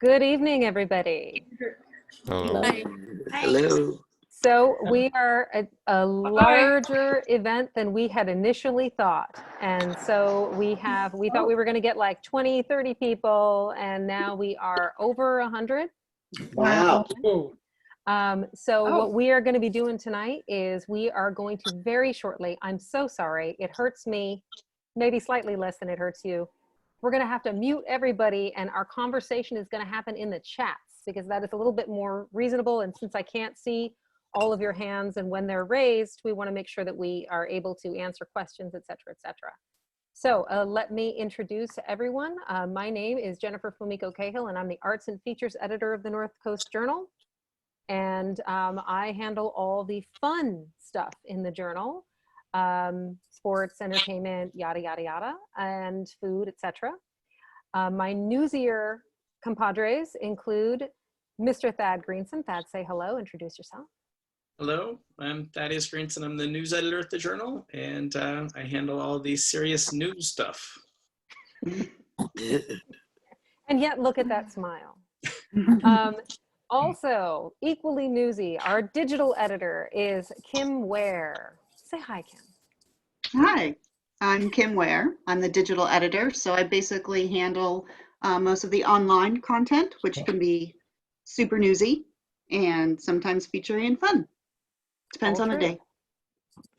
Good evening, everybody. Hello. Hello. So we are a larger event than we had initially thought. And so we thought we were going to get like 20, 30 people, and now we are over 100. Wow. So what we are going to be doing tonight is we are going to very shortly, I'm so sorry, it hurts me, maybe slightly less than it hurts you. We're going to have to mute everybody, and our conversation is going to happen in the chats because that is a little bit more reasonable. And since I can't see all of your hands and when they're raised, we want to make sure that we are able to answer questions, et cetera, et cetera. So let me introduce everyone. My name is Jennifer Fumiko Cahill, and I'm the Arts and Features Editor of the North Coast Journal. And I handle all the fun stuff in the journal, sports, entertainment, yada, yada, yada, and food, etc. My newsier compadres include Mr. Thad Greenson. Thad, say hello, introduce yourself. Hello, I'm Thaddeus Greenson. I'm the news editor at the Journal, and I handle all the serious news stuff. And yet, look at that smile. Also, equally newsy, our digital editor is Kim Ware. Say hi, Kim. Hi, I'm Kim Ware. I'm the digital editor, so I basically handle most of the online content, which can be super newsy and sometimes featuring and fun. Depends on the day.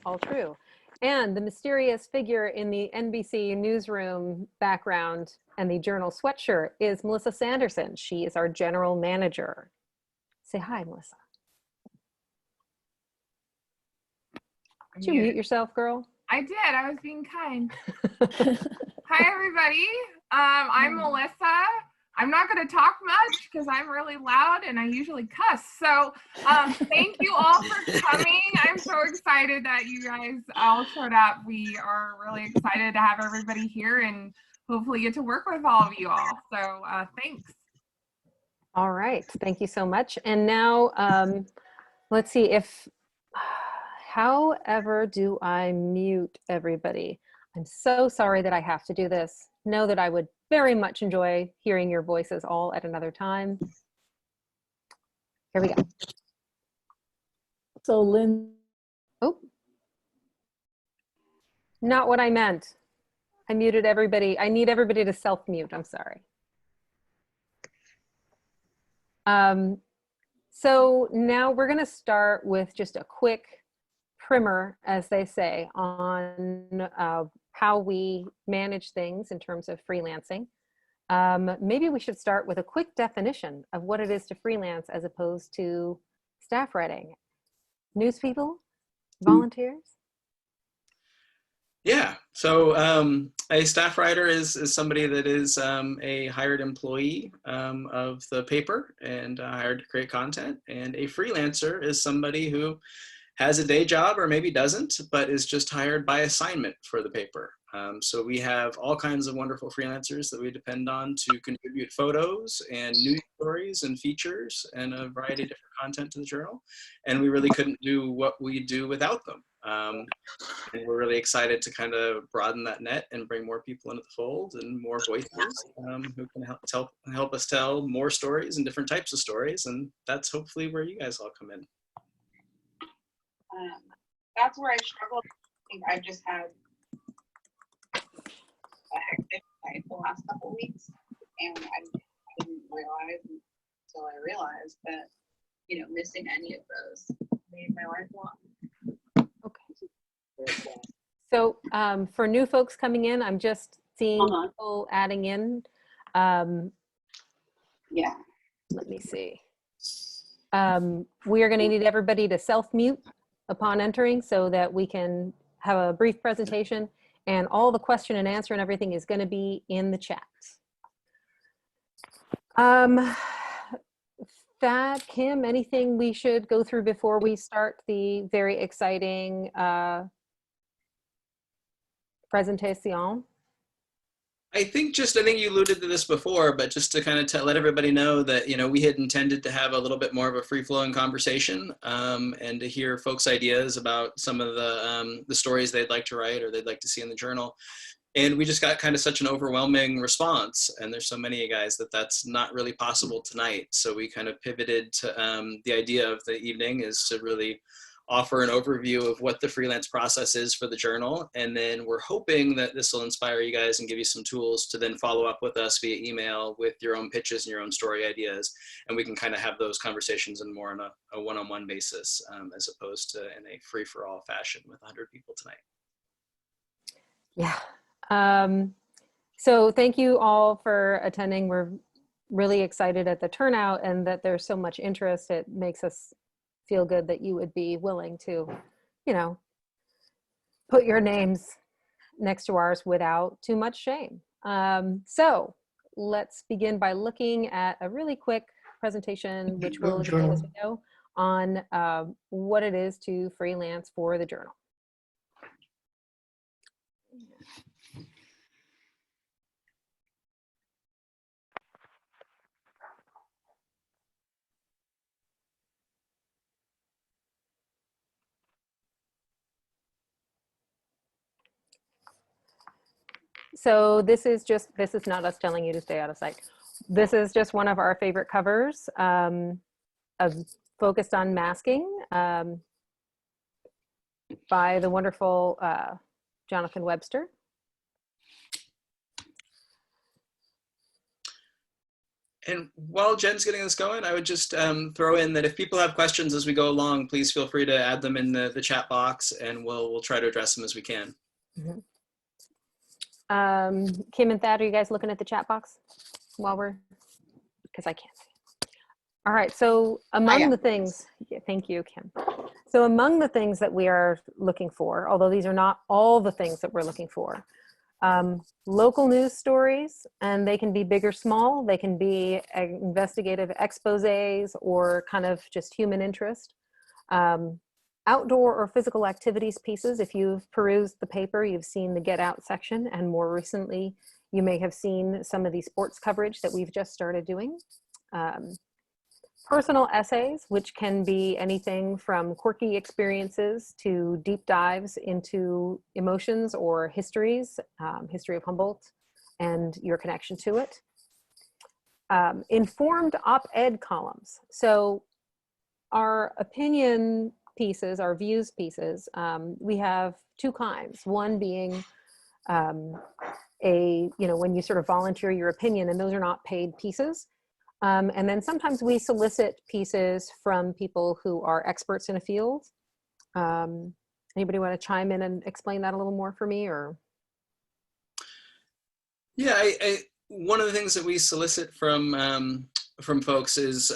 All true. And the mysterious figure in the NBC newsroom background and the journal sweatshirt is Melissa Sanderson. She is our general manager. Say hi, Melissa. Did you mute yourself, girl? I did. I was being kind. Hi, everybody. I'm Melissa. I'm not going to talk much because I'm really loud and I usually cuss. So thank you all for coming. I'm so excited that you guys all showed up. We are really excited to have everybody here and hopefully get to work with all of you all. So thanks. All right. Thank you so much. And now let's see if, however do I mute everybody? I'm so sorry that I have to do this. Know that I would very much enjoy hearing your voices all at another time. Here we go. So Lynn. Oh. Not what I meant. I muted everybody. I need everybody to self-mute. I'm sorry. So now we're going to start with just a quick primer, as they say, on how we manage things in terms of freelancing. Maybe we should start with a quick definition of what it is to freelance as opposed to staff writing. News people, volunteers? Yeah, so a staff writer is somebody that is a hired employee of the paper and hired to create content. And a freelancer is somebody who has a day job or maybe doesn't, but is just hired by assignment for the paper. So we have all kinds of wonderful freelancers that we depend on to contribute photos and news stories and features and a variety of different content to the journal. And we really couldn't do what we do without them. And we're really excited to kind of broaden that net and bring more people into the fold and more voices who can help us tell more stories and different types of stories. And that's hopefully where you guys all come in. That's where I struggled. I think I've just had a hectic night the last couple of weeks, and I didn't realize until I realized that, you know, missing any of those made my life long. Okay. So for new folks coming in, I'm just seeing people adding in. Yeah. Let me see. We are going to need everybody to self-mute upon entering so that we can have a brief presentation, and all the question and answer and everything is going to be in the chat. Thad, Kim, anything we should go through before we start the very exciting presentation? I think you alluded to this before, but just to kind of let everybody know that, you know, we had intended to have a little bit more of a free-flowing conversation and to hear folks' ideas about some of the stories they'd like to write or they'd like to see in the journal. And we just got kind of such an overwhelming response, and there's so many guys that that's not really possible tonight. So we kind of pivoted to the idea of the evening is to really offer an overview of what the freelance process is for the journal. And then we're hoping that this will inspire you guys and give you some tools to then follow up with us via email with your own pitches and your own story ideas. And we can kind of have those conversations in more on a one-on-one basis, as opposed to in a free-for-all fashion with 100 people tonight. Yeah. So thank you all for attending. We're really excited at the turnout and that there's so much interest. It makes us feel good that you would be willing to, you know, put your names next to ours without too much shame. So let's begin by looking at a really quick presentation, which we'll explain as we go, on what it is to freelance for the journal. So this is not us telling you to stay out of sight. This is just one of our favorite covers focused on masking by the wonderful Jonathan Webster. And while Jen's getting this going, I would just throw in that if people have questions as we go along, please feel free to add them in the chat box, and we'll try to address them as we can. Mm-hmm. Kim and Thad, are you guys looking at the chat box while we're, because I can't see. All right, so among the things, yeah, thank you, Kim. So among the things that we are looking for, although these are not all the things that we're looking for, local news stories, and they can be big or small. They can be investigative exposés or kind of just human interest. Outdoor or physical activities pieces. If you've perused the paper, you've seen the Get Out section, and more recently, you may have seen some of the sports coverage that we've just started doing. Personal essays, which can be anything from quirky experiences to deep dives into emotions or histories, history of Humboldt and your connection to it. Informed op-ed columns. So our opinion pieces, our views pieces, we have two kinds. One being when you sort of volunteer your opinion, and those are not paid pieces. And then sometimes we solicit pieces from people who are experts in a field. Anybody want to chime in and explain that a little more for me, or? Yeah, one of the things that we solicit from folks is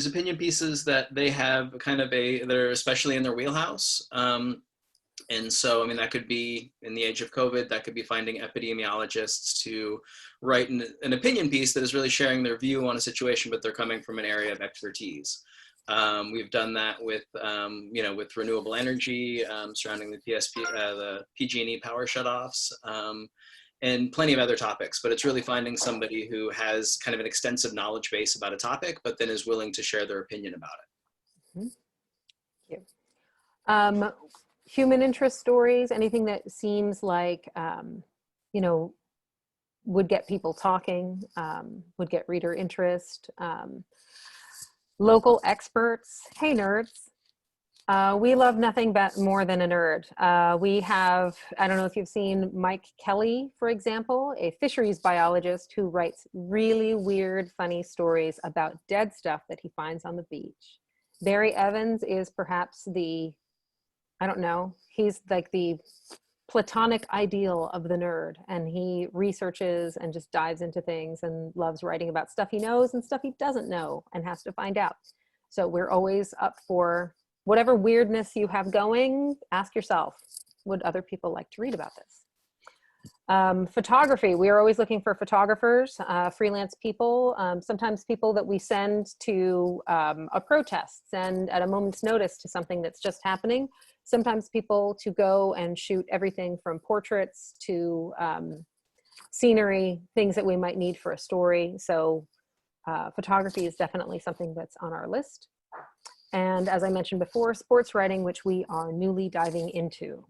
opinion pieces that they have kind of they're especially in their wheelhouse. And so, I mean, that could be in the age of COVID, that could be finding epidemiologists to write an opinion piece that is really sharing their view on a situation, but they're coming from an area of expertise. We've done that with, with renewable energy surrounding the the PG&E power shutoffs, and plenty of other topics, but it's really finding somebody who has kind of an extensive knowledge base about a topic, but then is willing to share their opinion about it. Mm-hmm. Thank you. Human interest stories, anything that seems like, would get people talking, would get reader interest. Local experts, hey nerds. We love nothing more than a nerd. We have, I don't know if you've seen Mike Kelly, for example, a fisheries biologist who writes really weird, funny stories about dead stuff that he finds on the beach. Barry Evans is perhaps he's like the platonic ideal of the nerd, and he researches and just dives into things and loves writing about stuff he knows and stuff he doesn't know and has to find out. So we're always up for whatever weirdness you have going. Ask yourself, would other people like to read about this? Photography, we are always looking for photographers, freelance people, sometimes people that we send to a protest and at a moment's notice to something that's just happening. Sometimes people to go and shoot everything from portraits to scenery, things that we might need for a story. So photography is definitely something that's on our list. And as I mentioned before, sports writing, which we are newly diving into.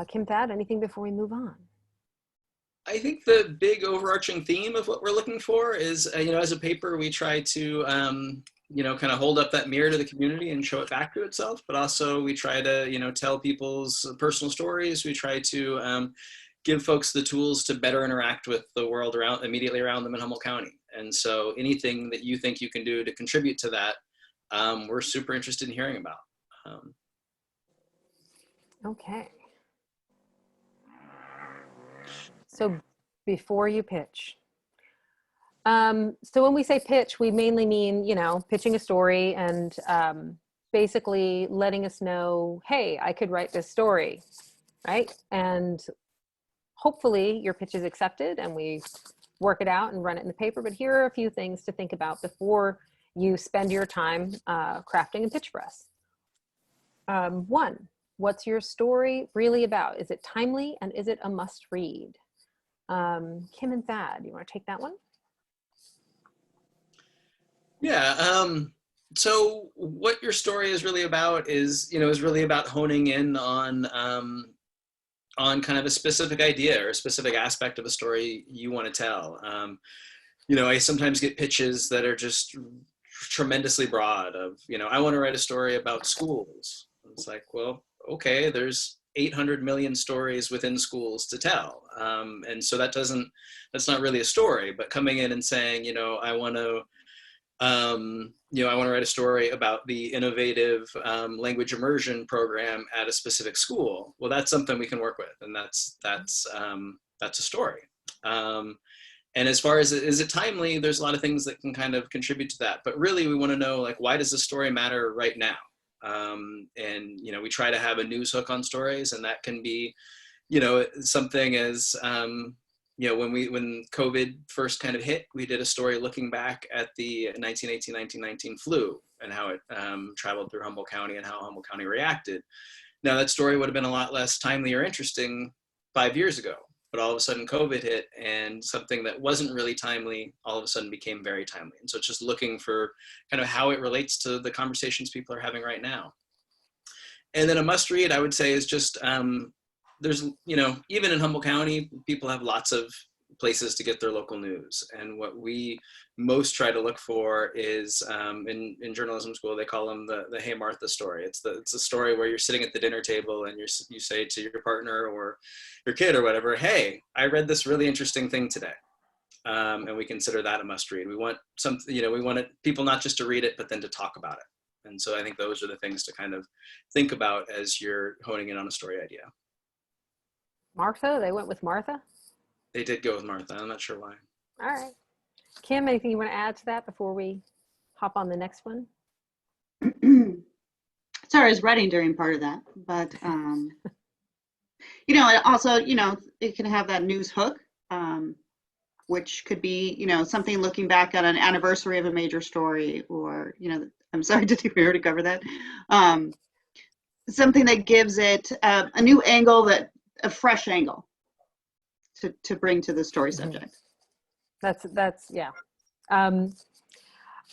Kim, Thad, anything before we move on? I think the big overarching theme of what we're looking for is, as a paper, we try to, kind of hold up that mirror to the community and show it back to itself. But also we try to, tell people's personal stories. We try to give folks the tools to better interact with the world immediately around them in Humboldt County. And so anything that you think you can do to contribute to that, we're super interested in hearing about. Okay. So before you pitch, so when we say pitch, we mainly mean, pitching a story and basically letting us know, hey, I could write this story, right? And hopefully your pitch is accepted and we work it out and run it in the paper. But here are a few things to think about before you spend your time crafting a pitch for us. One, what's your story really about? Is it timely and is it a must read? Kim and Thad, you want to take that one? Yeah. So what your story is really about is really about honing in on kind of a specific idea or a specific aspect of a story you want to tell. I sometimes get pitches that are just tremendously broad of, I want to write a story about schools. It's like, well, okay, there's 800 million stories within schools to tell. And so that's not really a story, but coming in and saying, I want to write a story about the innovative language immersion program at a specific school. Well, that's something we can work with, and that's a story. And as far as is it timely, there's a lot of things that can kind of contribute to that. But really, we want to know, like, why does the story matter right now? And we try to have a news hook on stories, and that can be, something as when COVID first kind of hit, we did a story looking back at the 1918-1919 flu and how it traveled through Humboldt County and how Humboldt County reacted. Now that story would have been a lot less timely or interesting 5 years ago, but all of a sudden COVID hit and something that wasn't really timely all of a sudden became very timely. And so it's just looking for kind of how it relates to the conversations people are having right now. And then a must read, I would say, is just, there's, even in Humboldt County, people have lots of places to get their local news. And what we most try to look for is, in journalism school, they call them the Hey Martha story. It's a story where you're sitting at the dinner table and you say to your partner or your kid or whatever, hey, I read this really interesting thing today. And we consider that a must read. We want we want people not just to read it, but then to talk about it. And so I think those are the things to kind of think about as you're honing in on a story idea. Martha, they went with Martha? They did go with Martha. I'm not sure why. All right. Kim, anything you want to add to that before we hop on the next one? Sorry, I was writing during part of that, but it also, it can have that news hook, which could be, something looking back at an anniversary of a major story, or, I'm sorry, did we already cover that? Something that gives it a new angle, a fresh angle to bring to the story subject. That's yeah.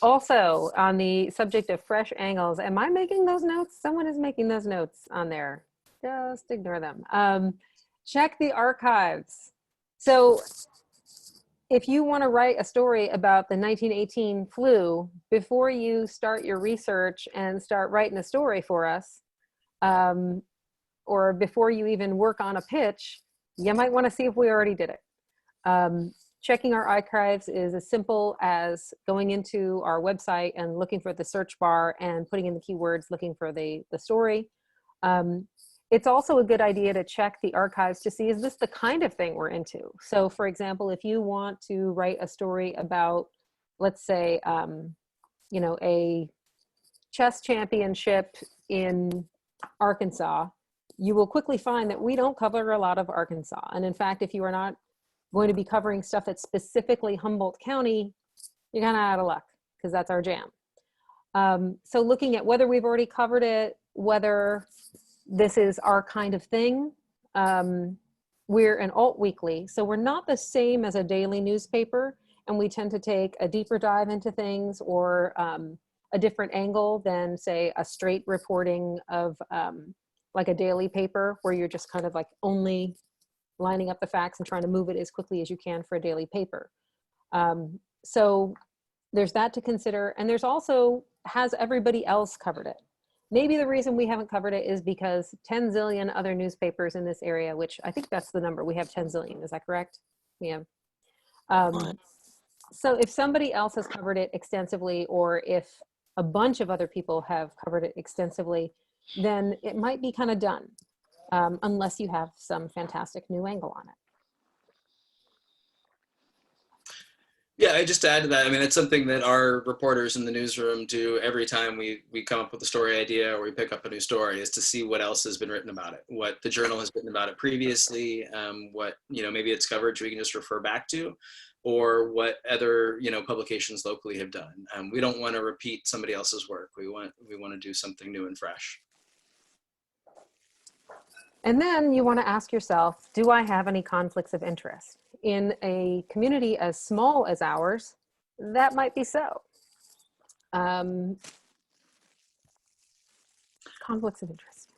Also, on the subject of fresh angles, am I making those notes? Someone is making those notes on there. Just ignore them. Check the archives. So if you want to write a story about the 1918 flu, before you start your research and start writing a story for us, or before you even work on a pitch, you might want to see if we already did it. Checking our archives is as simple as going into our website and looking for the search bar and putting in the keywords, looking for the story. It's also a good idea to check the archives to see, is this the kind of thing we're into? So for example, if you want to write a story about, let's say, a chess championship in Arkansas, you will quickly find that we don't cover a lot of Arkansas. And in fact, if you are not going to be covering stuff that's specifically Humboldt County, you're kind of out of luck, because that's our jam. So looking at whether we've already covered it, whether this is our kind of thing. We're an alt weekly, so we're not the same as a daily newspaper, and we tend to take a deeper dive into things, or a different angle than, say, a straight reporting of like a daily paper where you're just kind of like only lining up the facts and trying to move it as quickly as you can for a daily paper. So there's that to consider. And there's also, has everybody else covered it? Maybe the reason we haven't covered it is because 10 zillion other newspapers in this area, which I think that's the number. We have 10 zillion, is that correct? Yeah. So if somebody else has covered it extensively, or if a bunch of other people have covered it extensively, then it might be kind of done, unless you have some fantastic new angle on it. Yeah, I just add to that. I mean, it's something that our reporters in the newsroom do every time we come up with a story idea or we pick up a new story, is to see what else has been written about it, what the journal has written about it previously, what, you know, maybe it's coverage we can just refer back to, or what other, you know, publications locally have done. We don't want to repeat somebody else's work. We want to do something new and fresh. And then you want to ask yourself, do I have any conflicts of interest? In a community as small as ours, that might be so. Conflicts of interest.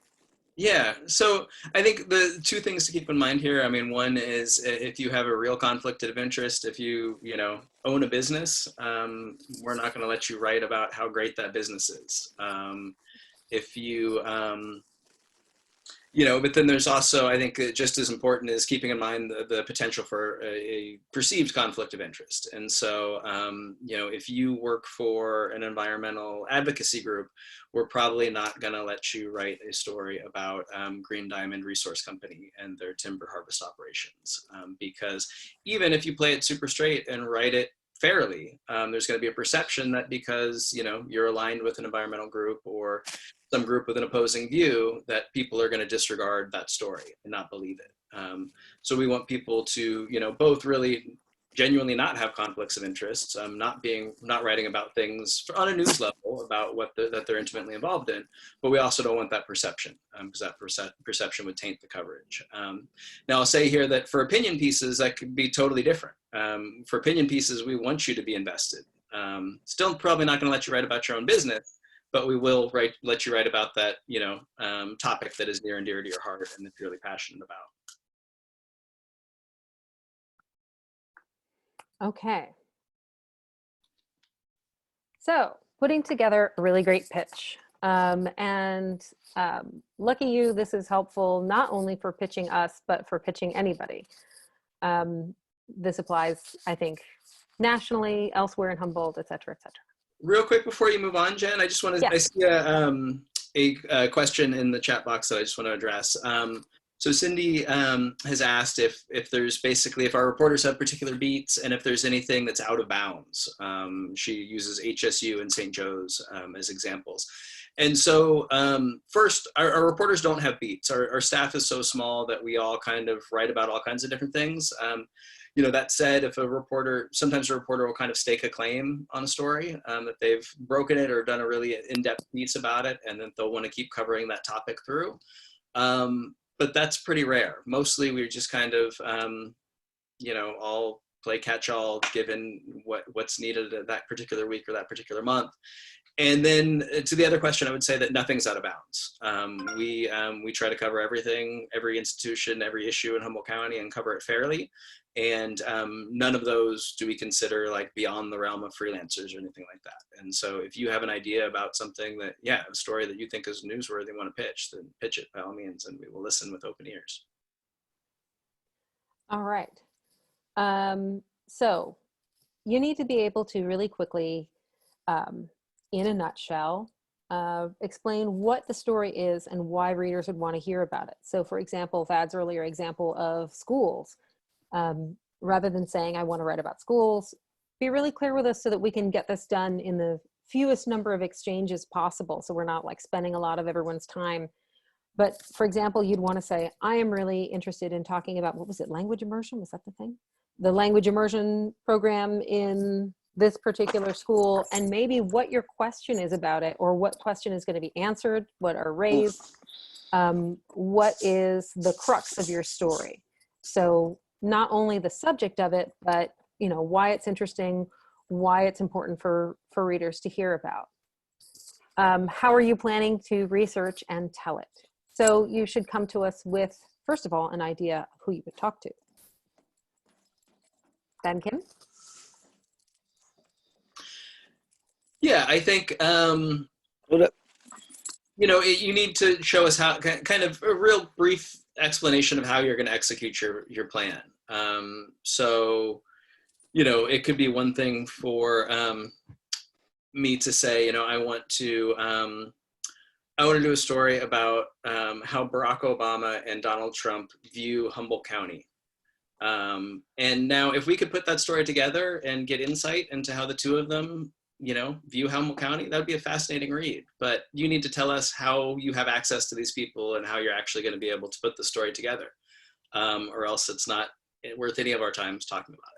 Yeah, so I think the two things to keep in mind here, I mean, one is if you have a real conflict of interest, if you know, own a business, we're not going to let you write about how great that business is. If you, you know, but then there's also, I think just as important is keeping in mind the potential for a perceived conflict of interest. And so, you know, if you work for an environmental advocacy group, we're probably not going to let you write a story about Green Diamond Resource Company and their timber harvest operations. Because even if you play it super straight and write it fairly, there's going to be a perception that because, you know, you're aligned with an environmental group or some group with an opposing view, that people are going to disregard that story and not believe it. So we want people to, you know, both really genuinely not have conflicts of interest, not writing about things on a news level about that they're intimately involved in, but we also don't want that perception, because that perception would taint the coverage. Now I'll say here that for opinion pieces, that could be totally different. For opinion pieces, we want you to be invested. Still probably not going to let you write about your own business, but we will let you write about that, you know, topic that is near and dear to your heart and that you're really passionate about. Okay. So putting together a really great pitch. Lucky you, this is helpful not only for pitching us, but for pitching anybody. This applies, I think, nationally, elsewhere in Humboldt, et cetera, et cetera. Real quick before you move on, Jen, I just want to, I see a question in the chat box that I just want to address. So Cindy has asked if there's basically, if our reporters have particular beats and if there's anything that's out of bounds. She uses HSU and St. Joe's as examples. And so first, our reporters don't have beats. Our staff is so small that we all kind of write about all kinds of different things. You know, that said, if sometimes a reporter will kind of stake a claim on a story, that they've broken it or done a really in-depth piece about it, and then they'll want to keep covering that topic through. But that's pretty rare. Mostly we're just kind of, you know, all play catch-all given what's needed at that particular week or that particular month. And then to the other question, I would say that nothing's out of bounds. We try to cover everything, every institution, every issue in Humboldt County, and cover it fairly. And none of those do we consider like beyond the realm of freelancers or anything like that. And so if you have an idea about something that, a story that you think is newsworthy, want to pitch, then pitch it by all means, and we will listen with open ears. All right. So you need to be able to really quickly, in a nutshell, explain what the story is and why readers would want to hear about it. So for example, Thad's earlier example of schools, rather than saying, I want to write about schools, be really clear with us so that we can get this done in the fewest number of exchanges possible. So we're not like spending a lot of everyone's time. But for example, you'd want to say, I am really interested in talking about, what was it, language immersion? Was that the thing? The language immersion program in this particular school, and maybe what your question is about it, or what question is going to be answered, what are raised, what is the crux of your story. So not only the subject of it, but you know, why it's interesting, why it's important for readers to hear about. How are you planning to research and tell it? So you should come to us with, first of all, an idea of who you would talk to. Ben, Kim? Yeah, I think, Hold up. you know, you need to show us how, kind of a real brief explanation of how you're going to execute your plan. So, you know, it could be one thing for me to say, you know, I want to do a story about how Barack Obama and Donald Trump view Humboldt County. And now if we could put that story together and get insight into how the two of them, you know, view Humboldt County, that would be a fascinating read. But you need to tell us how you have access to these people and how you're actually going to be able to put the story together, or else it's not worth any of our times talking about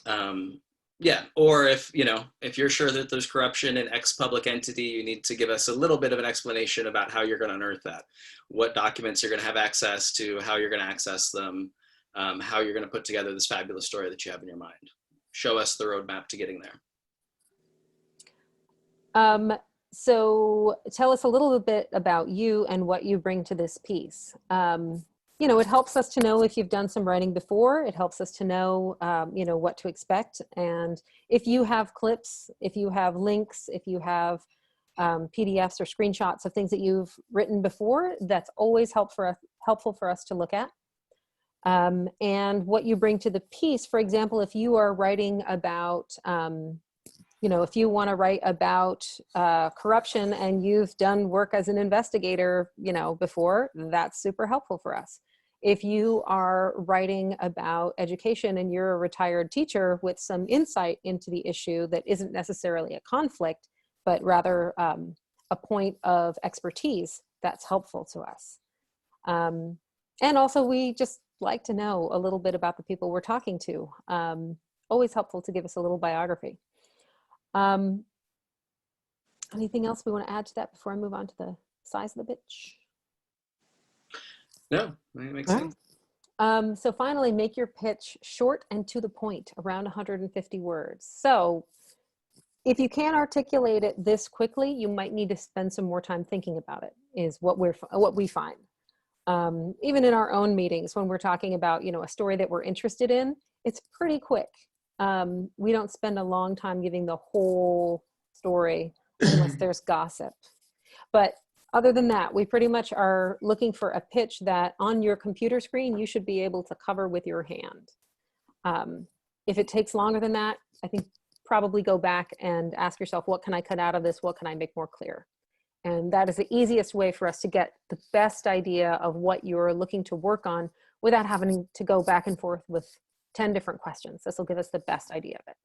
it. Yeah, or if, you know, if you're sure that there's corruption in X public entity, you need to give us a little bit of an explanation about how you're going to unearth that, what documents you're going to have access to, how you're going to access them, how you're going to put together this fabulous story that you have in your mind. Show us the roadmap to getting there. So tell us a little bit about you and what you bring to this piece. You know, it helps us to know if you've done some writing before. It helps us to know, you know, what to expect. And if you have clips, if you have links, if you have PDFs or screenshots of things that you've written before, that's always helpful for us to look at. And what you bring to the piece, for example, if you are writing about, you know, if you want to write about corruption and you've done work as an investigator, you know, before, that's super helpful for us. If you are writing about education and you're a retired teacher with some insight into the issue that isn't necessarily a conflict, but rather a point of expertise, that's helpful to us. And also, we just like to know a little bit about the people we're talking to. Always helpful to give us a little biography. Anything else we want to add to that before I move on to the size of the pitch? No, that makes sense. So finally, make your pitch short and to the point, around 150 words. So if you can't articulate it this quickly, you might need to spend some more time thinking about it, is what we find. Even in our own meetings, when we're talking about, you know, a story that we're interested in, it's pretty quick. We don't spend a long time giving the whole story unless there's gossip. But other than that, we pretty much are looking for a pitch that on your computer screen, you should be able to cover with your hand. If it takes longer than that, I think probably go back and ask yourself, what can I cut out of this? What can I make more clear? And that is the easiest way for us to get the best idea of what you're looking to work on without having to go back and forth with 10 different questions. This will give us the best idea of it.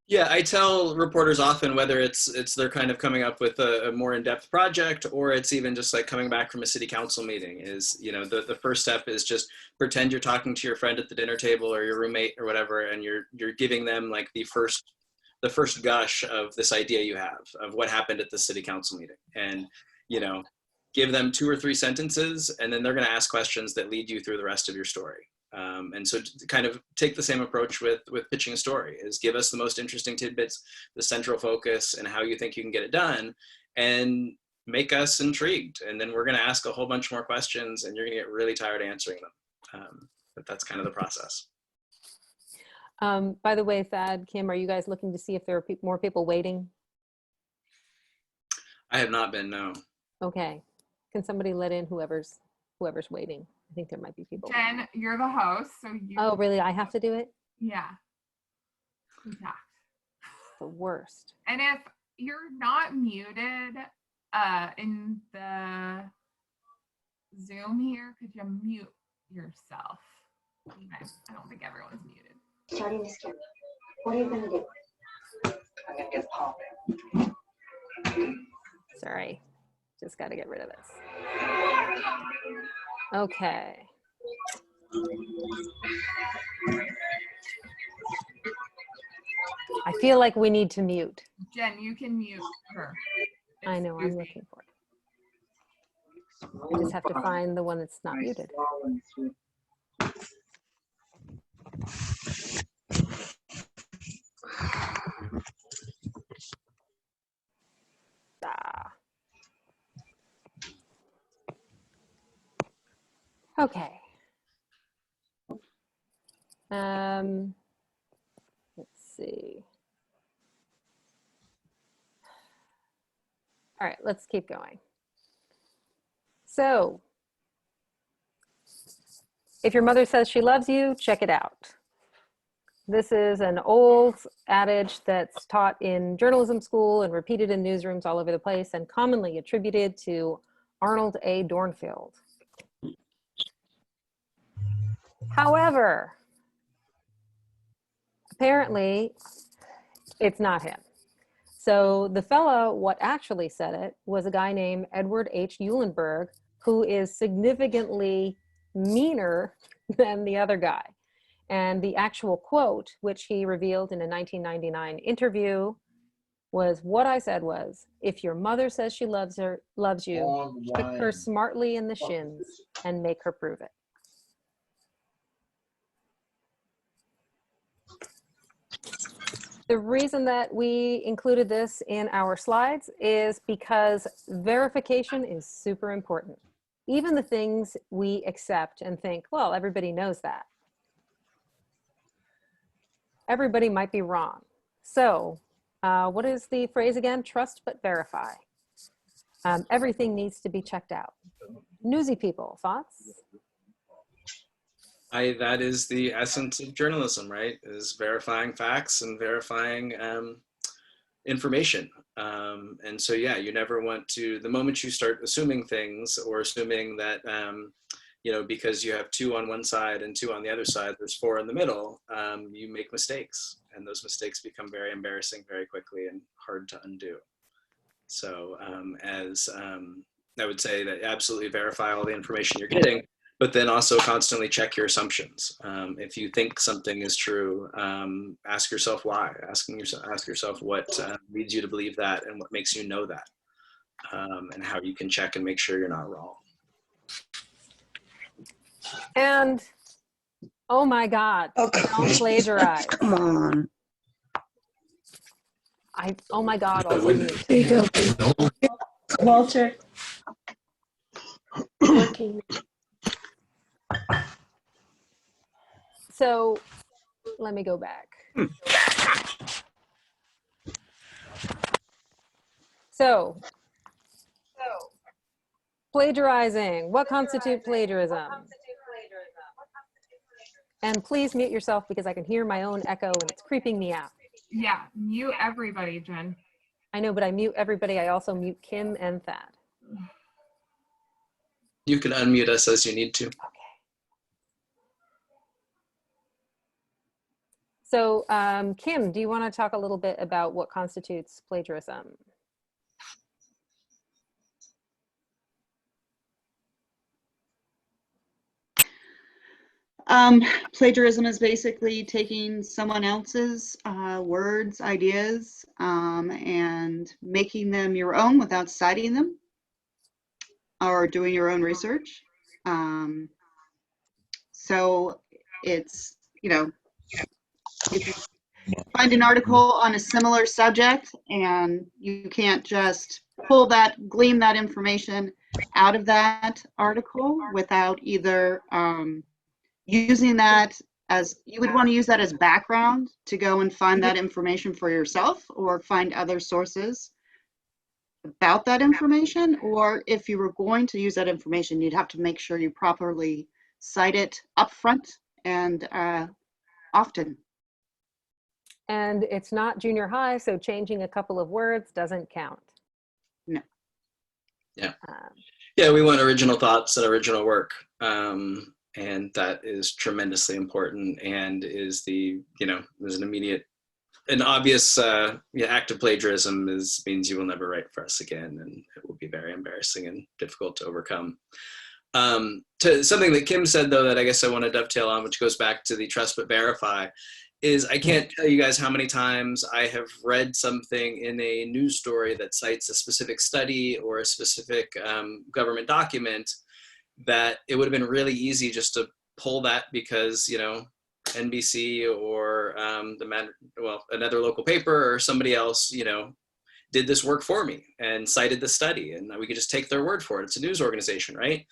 Yeah, I tell reporters often, whether it's they're kind of coming up with a more in-depth project, or it's even just like coming back from a city council meeting, is, you know, the first step is just pretend you're talking to your friend at the dinner table or your roommate or whatever, and you're giving them like the first gush of this idea you have of what happened at the city council meeting, and, you know, give them 2 or 3 sentences, and then they're going to ask questions that lead you through the rest of your story. And so to kind of take the same approach with pitching a story, is give us the most interesting tidbits, the central focus, and how you think you can get it done, and make us intrigued. And then we're going to ask a whole bunch more questions, and you're going to get really tired answering them. But that's kind of the process. By the way, Thad, Kim, are you guys looking to see if there are more people waiting? I have not been, no. Okay. Can somebody let in whoever's waiting? I think there might be people. Jen, you're the host, so you. Oh, really? I have to do it? Yeah. Yeah. The worst. And if you're not muted in the Zoom here, could you mute yourself? Okay. I don't think everyone's muted. Starting to scare me. What are you gonna do? I'm gonna get popping. Sorry. Just got to get rid of this. Okay. I feel like we need to mute. Jen, you can mute her. I know, I'm looking for it. I just have to find the one that's not muted. Okay. Let's see. All right, let's keep going. So, if your mother says she loves you, check it out. This is an old adage that's taught in journalism school and repeated in newsrooms all over the place and commonly attributed to Arnold A. Dornfield. However, apparently it's not him. So the fellow, what actually said it, was a guy named Edward H. Eulenberg, who is significantly meaner than the other guy. And the actual quote, which he revealed in a 1999 interview, was what I said was, if your mother says she loves you, kick her smartly in the shins and make her prove it. The reason that we included this in our slides is because verification is super important. Even the things we accept and think, well, everybody knows that. Everybody might be wrong. So what is the phrase again? Trust but verify. Everything needs to be checked out. Newsy people, thoughts? That is the essence of journalism, right? Is verifying facts and verifying information. And so, yeah, you never want to, the moment you start assuming things or assuming that, you know, because you have 2 on one side and 2 on the other side, there's 4 in the middle, you make mistakes. And those mistakes become very embarrassing very quickly and hard to undo. So I would say that absolutely verify all the information you're getting, but then also constantly check your assumptions. If you think something is true, ask yourself why. Ask yourself what leads you to believe that and what makes you know that, and how you can check and make sure you're not wrong. And oh my God, don't plagiarize. Come on. Oh my God, also mute. There you go. Walter. Working. So let me go back. So plagiarizing, what constitutes plagiarism? And please mute yourself because I can hear my own echo and it's creeping me out. Yeah, mute everybody, Jen. I know, but I mute everybody. I also mute Kim and Thad. You can unmute us as you need to. Okay. So Kim, do you want to talk a little bit about what constitutes plagiarism? Plagiarism is basically taking someone else's words, ideas, and making them your own without citing them or doing your own research. So it's, you know, if you find an article on a similar subject and you can't just glean that information out of that article without either using that as, you would want to use that as background to go and find that information for yourself or find other sources about that information. Or if you were going to use that information, you'd have to make sure you properly cite it upfront and often. And it's not junior high, so changing a couple of words doesn't count. No. Yeah. Yeah, we want original thoughts and original work. And that is tremendously important and is the, you know, there's an obvious act of plagiarism means you will never write for us again, and it will be very embarrassing and difficult to overcome. To something that Kim said, though, that I guess I want to dovetail on, which goes back to the trust but verify, is I can't tell you guys how many times I have read something in a news story that cites a specific study or a specific government document that it would have been really easy just to pull that because, you know, NBC or another local paper or somebody else, you know, did this work for me and cited the study, and we could just take their word for it. It's a news organization, right?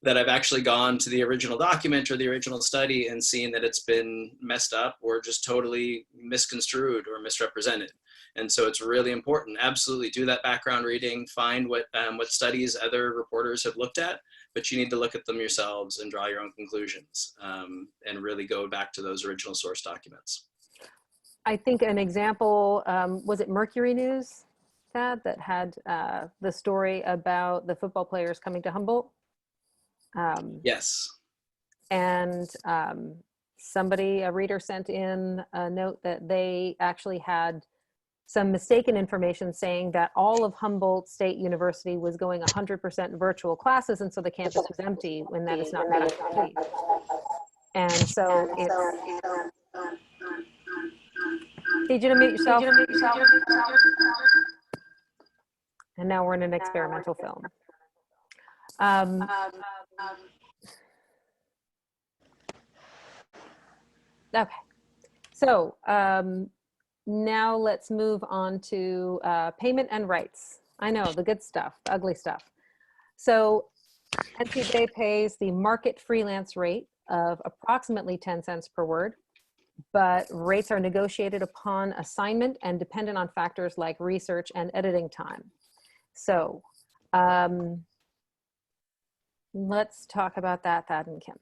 that I've actually gone to the original document or the original study and seen that it's been messed up or just totally misconstrued or misrepresented. And so it's really important. Absolutely do that background reading, find what studies other reporters have looked at, but you need to look at them yourselves and draw your own conclusions, and really go back to those original source documents. I think an example, was it Mercury News, Thad, that had the story about the football players coming to Humboldt? Yes. And somebody, a reader, sent in a note that they actually had some mistaken information saying that all of Humboldt State University was going 100% virtual classes, and so the campus was empty, when that is not correct. And so it's... Need you to mute yourself. And now we're in an experimental film. Okay, so now let's move on to payment and rights. I know, the good stuff, the ugly stuff. So NCJ pays the market freelance rate of approximately 10 cents per word, but rates are negotiated upon assignment and dependent on factors like research and editing time. So let's talk about that, Thad and Kim.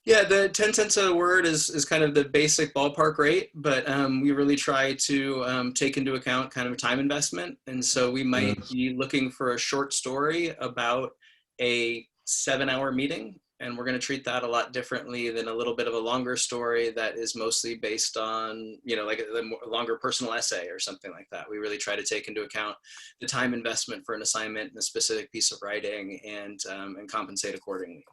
Yeah, the 10 cents a word is kind of the basic ballpark rate, but we really try to take into account kind of time investment. And so we might be looking for a short story about a 7-hour meeting, and we're going to treat that a lot differently than a little bit of a longer story that is mostly based on, you know, like a longer personal essay or something like that. We really try to take into account the time investment for an assignment and a specific piece of writing, and compensate accordingly.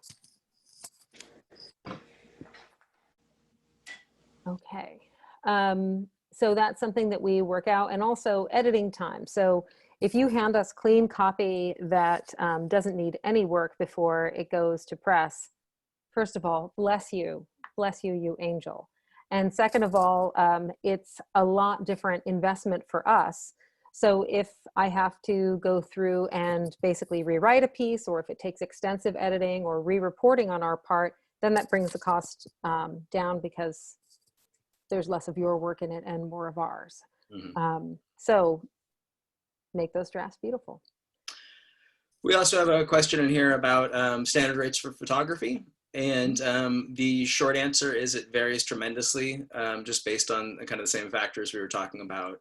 Okay, so that's something that we work out, and also editing time. So if you hand us clean copy that doesn't need any work before it goes to press, first of all, bless you, you angel. And second of all, it's a lot different investment for us. So if I have to go through and basically rewrite a piece, or if it takes extensive editing or re-reporting on our part, then that brings the cost down, because there's less of your work in it and more of ours. So make those drafts beautiful. We also have a question in here about standard rates for photography. And the short answer is it varies tremendously, just based on kind of the same factors we were talking about.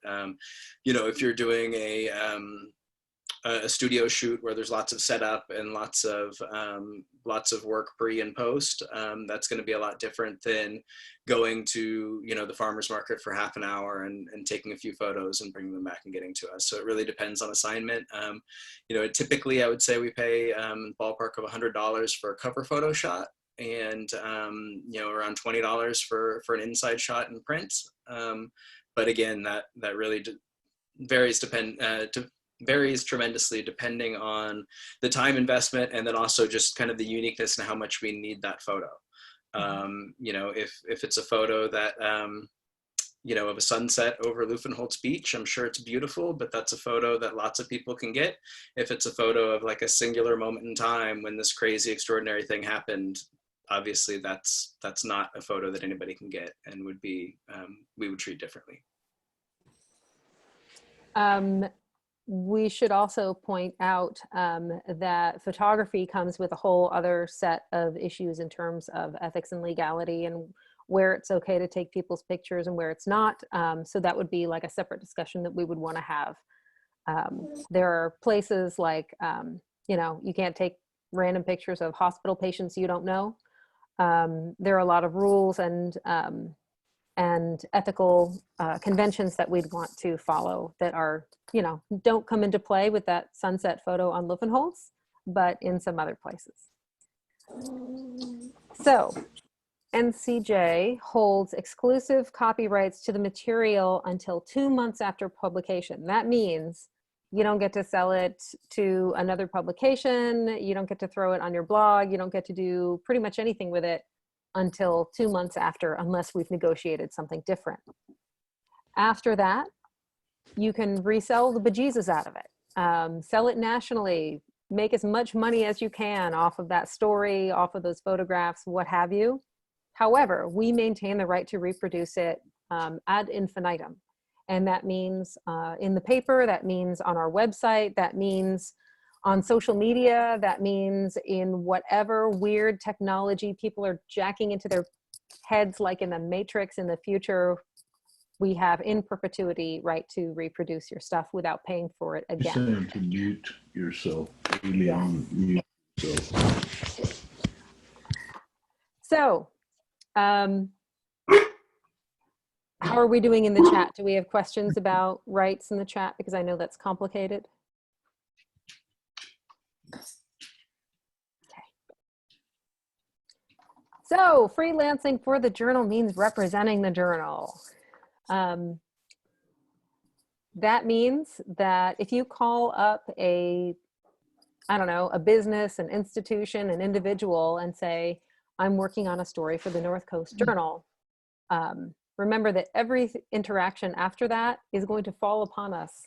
You know, if you're doing a studio shoot where there's lots of setup and lots of work pre and post, that's going to be a lot different than going to, you know, the farmer's market for half an hour and taking a few photos and bringing them back and getting to us. So it really depends on assignment. You know, typically I would say we pay ballpark of $100 for a cover photo shot, and you know, around $20 for an inside shot in print. But again, that really varies tremendously depending on the time investment, and then also just kind of the uniqueness and how much we need that photo. You know, if it's a photo that, you know, of a sunset over Luffenholtz Beach, I'm sure it's beautiful, but that's a photo that lots of people can get. If it's a photo of like a singular moment in time when this crazy, extraordinary thing happened, obviously that's not a photo that anybody can get, and would be, we would treat differently. We should also point out that photography comes with a whole other set of issues in terms of ethics and legality, and where it's okay to take people's pictures and where it's not. So that would be like a separate discussion that we would want to have. There are places like, you know, you can't take random pictures of hospital patients you don't know. There are a lot of rules and ethical conventions that we'd want to follow that are, you know, don't come into play with that sunset photo on Luffenholtz, but in some other places. So NCJ holds exclusive copyrights to the material until 2 months after publication. That means you don't get to sell it to another publication, you don't get to throw it on your blog, you don't get to do pretty much anything with it until 2 months after, unless we've negotiated something different. After that, you can resell the bejesus out of it. Sell it nationally, make as much money as you can off of that story, off of those photographs, what have you. However, we maintain the right to reproduce it ad infinitum. And that means in the paper, that means on our website, that means on social media, that means in whatever weird technology people are jacking into their heads, like in the Matrix in the future. We have in perpetuity right to reproduce your stuff without paying for it again. Saying to mute yourself, really on mute yourself. So, how are we doing in the chat? Do we have questions about rights in the chat? Because I know that's complicated. Okay. So, freelancing for the journal means representing the journal. That means that if you call up a business, an institution, an individual and say, I'm working on a story for the North Coast Journal, remember that every interaction after that is going to fall upon us.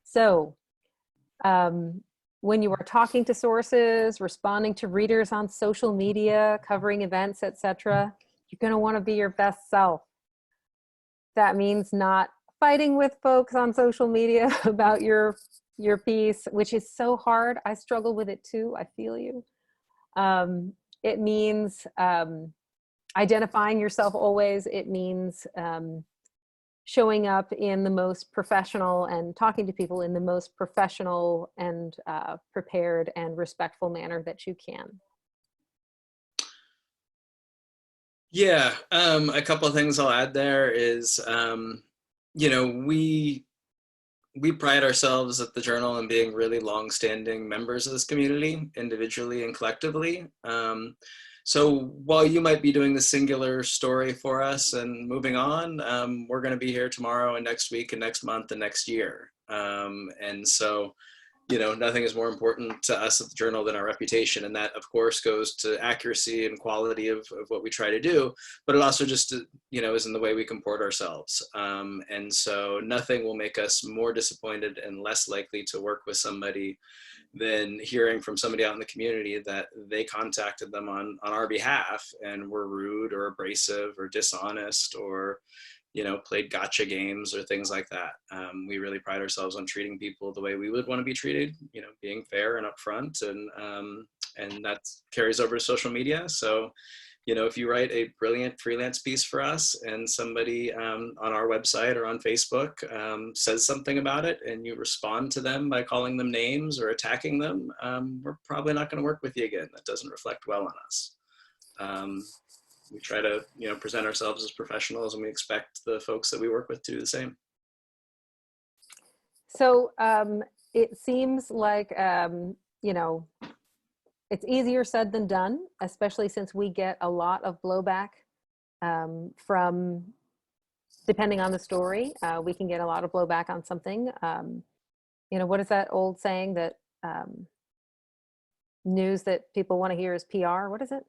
So when you are talking to sources, responding to readers on social media, covering events, etc., you're going to want to be your best self. That means not fighting with folks on social media about your piece, which is so hard. I struggle with it too. I feel you. It means identifying yourself always. It means showing up in the most professional and talking to people in the most professional and prepared and respectful manner that you can. Yeah, a couple of things I'll add there is, you know, we pride ourselves at the Journal in being really long-standing members of this community, individually and collectively. So while you might be doing the singular story for us and moving on, we're going to be here tomorrow and next week and next month and next year. And so, you know, nothing is more important to us at the Journal than our reputation. And that, of course, goes to accuracy and quality of what we try to do, but it also just, you know, is in the way we comport ourselves. And so nothing will make us more disappointed and less likely to work with somebody than hearing from somebody out in the community that they contacted them on our behalf and were rude or abrasive or dishonest or, you know, played gotcha games or things like that. We really pride ourselves on treating people the way we would want to be treated, you know, being fair and upfront, and that carries over to social media. So, you know, if you write a brilliant freelance piece for us and somebody on our website or on Facebook says something about it and you respond to them by calling them names or attacking them, we're probably not going to work with you again. That doesn't reflect well on us. We try to, you know, present ourselves as professionals, and we expect the folks that we work with to do the same. So it seems like, you know, it's easier said than done, especially since we get a lot of blowback from, depending on the story, we can get a lot of blowback on something. You know, what is that old saying that news that people want to hear is PR? What is it?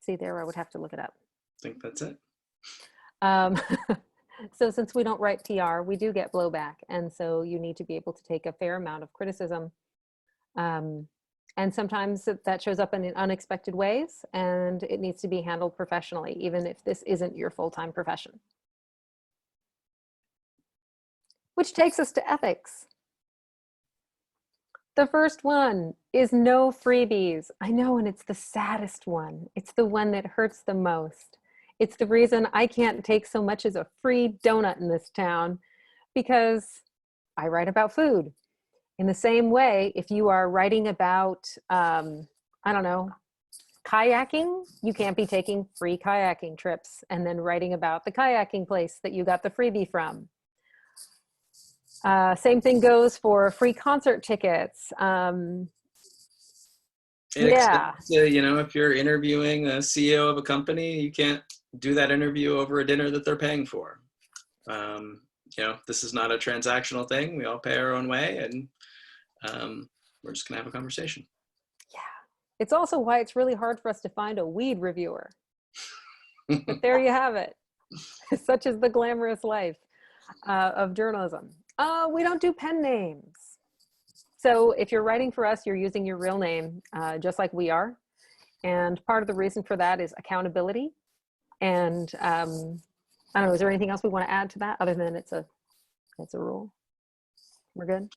See there, I would have to look it up. I think that's it. So since we don't write PR, we do get blowback. And so you need to be able to take a fair amount of criticism. And sometimes that shows up in unexpected ways, and it needs to be handled professionally, even if this isn't your full-time profession. Which takes us to ethics. The first one is no freebies. I know, and it's the saddest one. It's the one that hurts the most. It's the reason I can't take so much as a free donut in this town, because I write about food. In the same way, if you are writing about, I don't know, kayaking, you can't be taking free kayaking trips and then writing about the kayaking place that you got the freebie from. Same thing goes for free concert tickets. Yeah. You know, if you're interviewing a CEO of a company, you can't do that interview over a dinner that they're paying for. You know, this is not a transactional thing. We all pay our own way, and we're just gonna have a conversation. Yeah. It's also why it's really hard for us to find a weed reviewer. But there you have it. Such is the glamorous life of journalism. We don't do pen names. So if you're writing for us, you're using your real name, just like we are. And part of the reason for that is accountability. And I don't know, is there anything else we want to add to that other than it's a rule? We're good?